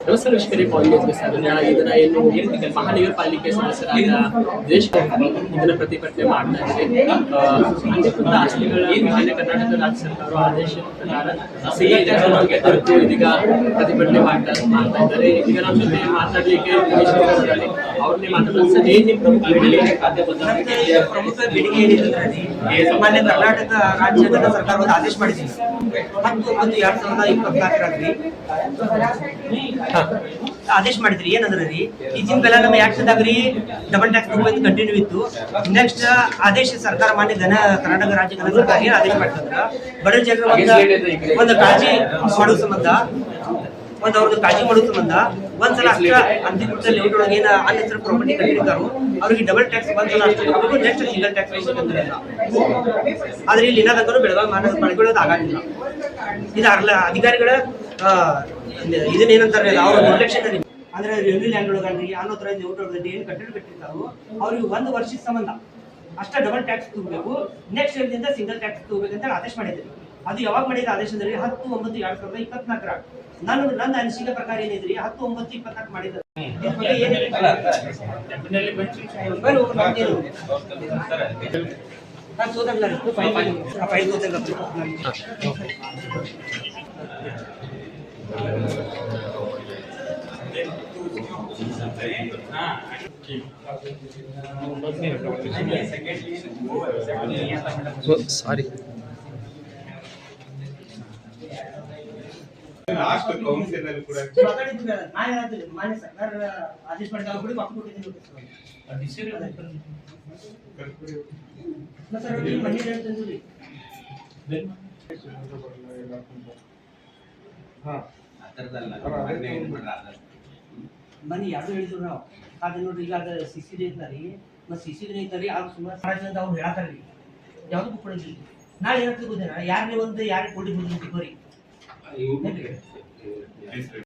ವ್ಯವಸ್ಥಾಪಕರಿಗೆ ಕಾಲೇಜ್ಗೆ ಸಾಧನೆ ಇದನ್ನ ಏನು ಮಹಾನಗರ ಪಾಲಿಕೆ ಸದಸ್ಯರಾದ ದೇಶ ಇದನ್ನ ಪ್ರತಿಭಟನೆ ಮಾಡ್ತಾ ಇದ್ದಾರೆ. ಅಧಿಕೃತ ಆಸ್ತಿಗಳ ಮಾನ್ಯ ಕರ್ನಾಟಕ ರಾಜ್ಯ ಸರ್ಕಾರ ಆದೇಶ ಪ್ರಕಾರ ಇದೀಗ ಪ್ರತಿಭಟನೆ ಮಾಡ್ತಾ ಇದ್ದಾರೆ. ಈಗ ನಮ್ಮ ಜೊತೆ ಮಾತಾಡ್ಲಿಕ್ಕೆ ಅವ್ರನ್ನೇ ಮಾತಾಡೋದು. ಸರ್, ಏನ್ ನಿಮ್ಮ ಪ್ರಮುಖ ಬೇಡಿಕೆ ಏನಿದೆ ಸಾಮಾನ್ಯ ಕರ್ನಾಟಕ ರಾಜ್ಯದ ಸರ್ಕಾರ ಒಂದು ಆದೇಶ ಮಾಡಿದ್ದೀವಿ 10/1/2024 ಆದೇಶ ಮಾಡಿದ್ರಿ. ಏನಂದ್ರೆ ರೀ ಈಚಿನ ಬೆಲೆ ನಮ್ಮ ಆಕ್ಟ್ದಾಗ್ರಿ ಡಬಲ್ ಟ್ಯಾಕ್ಸ್ ತಗೋಬೇಕು ಕಂಟಿನ್ಯೂ ಇತ್ತು. ನೆಕ್ಸ್ಟ್ ಆದೇಶ ಸರ್ಕಾರ ಮಾನ್ಯ ಕರ್ನಾಟಕ ರಾಜ್ಯ ಘನ ಸರ್ಕಾರ ಏನು ಆದೇಶ ಮಾಡ್ತಂದ್ರ ಬಡ ಜನರ ಒಂದು ಕಾಳಜಿ ಮಾಡೋ ಸಂಬಂಧ ಅವ್ರದ್ದು ಕಾಳಜಿ ಮಾಡೋ ಸಂಬಂಧ ಒಂದ್ಸಲ ಅಷ್ಟ ಅಂತಿಮ ಲಿಮಿಟ್ ಒಳಗೆ ಏನು ಅನ್ಎಸರ್ ಪ್ರಾಪರ್ಟಿ ಕಟ್ಟಿರ್ತಾರೋ ಅವ್ರಿಗೆ ಡಬಲ್ ಟ್ಯಾಕ್ಸ್ ಒಂದ್ಸಲ ಅಷ್ಟು ತಗೋಬೇಕು, ನೆಕ್ಸ್ಟ್ ಸಿಂಗಲ್ ಟ್ಯಾಕ್ಸ್ ತಗೋಬೇಕಂದ್ರೆ ಆದ್ರೆ ಇಲ್ಲಿ ಏನಾದರೂ ಬೆಳಗಾವಿ ಮಹಾನಗರ ಪಾಲಿಕೆ ಆಗೋದಿಲ್ಲ. ಇದು ಅಧಿಕಾರಿಗಳ ಇದನ್ನೇನಂತಾರೆ ಅವ್ರ ನಿರ್ಲಕ್ಷ್ಯ ಅಂದ್ರೆ ರೆವಿನ್ಯೂ ಲ್ಯಾಂಡ್ ಒಳಗಂಡ್ರಿ ಅನ್ನೋದ್ರಲ್ಲಿ ಒಳಗಂಡ್ರಿ ಏನು ಕಟ್ಟಡ ಕಟ್ಟಿರ್ತಾರೋ ಅವ್ರಿಗೆ 1 ವರ್ಷದ ಸಂಬಂಧ ಅಷ್ಟ ಡಬಲ್ ಟ್ಯಾಕ್ಸ್ ತಗೋಬೇಕು, ನೆಕ್ಸ್ಟ್ ಇಯರ್ದಿಂದ ಸಿಂಗಲ್ ಟ್ಯಾಕ್ಸ್ ತಗೋಬೇಕಂತ ಆದೇಶ ಮಾಡಿದ್ರಿ. ಅದು ಯಾವಾಗ ಮಾಡಿದ ಆದೇಶ ಅಂದ್ರೆ 10/9/2024 ನನ್ನ ಅನಿಸಿಕೆ ಪ್ರಕಾರ ಏನಿದ್ರಿ 10/9/24 ಮಾಡಿದ ಸಾರಿ ಲಾಸ್ಟ್ ಕೌನ್ಸಿಲ್ ಅಲ್ಲಿ ಕೂಡ ಮಾತಾಡಿದ್ವಿ. ನಾನು ಹೇಳ್ತೀನಿ ಮಾನ್ಯ ಸರ್ಕಾರ ಆದೇಶ ಮಾಡಿದಾಗ ಕೂಡ ಮಕ್ಕಳು ಕೊಟ್ಟಿದ್ದೀನಿ ಸರ್. ಮನೆ ಹೇಳ್ತೀನಿ ಮನೆ ಯಾರು ಹೇಳಿದ್ರು ನಾವು ಅದೇ ನೋಡ್ರಿ. ಈಗ ಅದ CCD ಐತ್ರಿ ಮತ್ತೆ CCD ಐತರಿ ಅವ್ರು ಸುಮಾರು ಅವ್ರು ಹೇಳತ್ತಾರ್ರಿ ಯಾವ್ದು ಬುಕ್ ಕೊಡಿದ್ರಿ. ನಾಳೆ ಏನಾಗ್ತದೆ ಗೊತ್ತೇನ ಯಾರೇ ಒಂದು ಯಾರೇ ಕೊಡಿ